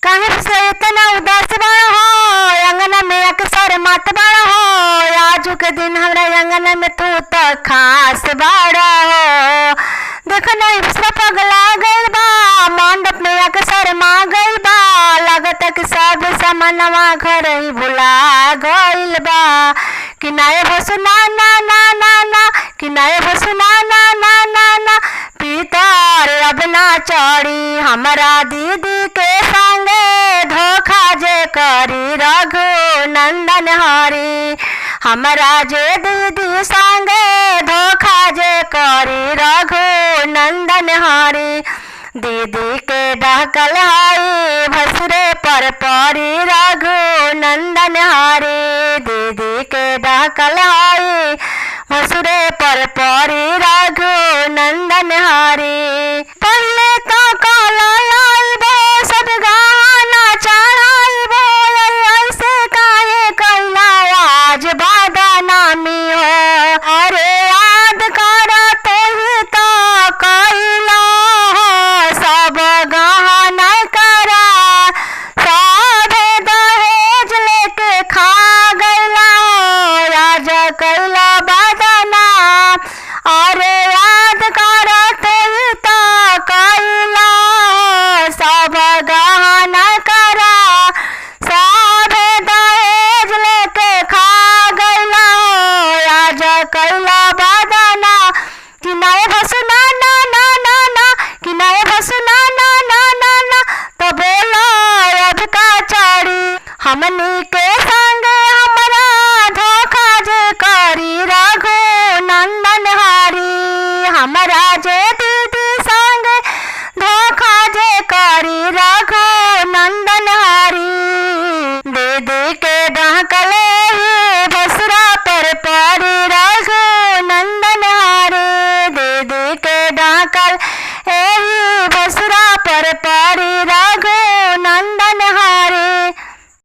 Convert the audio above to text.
काहे से इतना उदास बड़ा हो, अंगना में अक्सर मत बड़ा हो। आजू के दिन हमरा अंगना में तू तो खास बड़ा हो। देखो नहीं दूसरा पगला गइल बा, मंडप में अक्सर माँ गइल बा। लगत कि सब सामानवा घर ही भुला गइल बा। कि नाये भसु ना ना ना ना ना, कि नाये भसु ना ना ना ना ना। पीतर अब ना चढ़ी हमारा दीदी के संगे, धोखा जे करी रघु नंदन हरी। हमारा जे दीदी संगे धोखा जे करी रघु नंदन हरी। दीदी के डहकल हई भसुरे पर परी रघु नंदन हरी। दीदी के डहकल हई भसुरे पर परी रघु नंदन हरी। पहले तो कहला आइबो सब गहना चढ़ाइबो, ऐसे काहे कैला आज बदनामी हो। अरे याद कर तोही तो कैला सब गहना करा, सब दहेज लेके खा गइला आज कैला बदनाम। अरे याद कर तोही तो कैला सब गहना करा, सब दहेज लेके खा गइला आज कैला बदनाम। कि नाये भसु ना ना ना ना ना, कि नाये भसु ना ना ना ना ना। तो बोलो अब का चढ़ी हमनी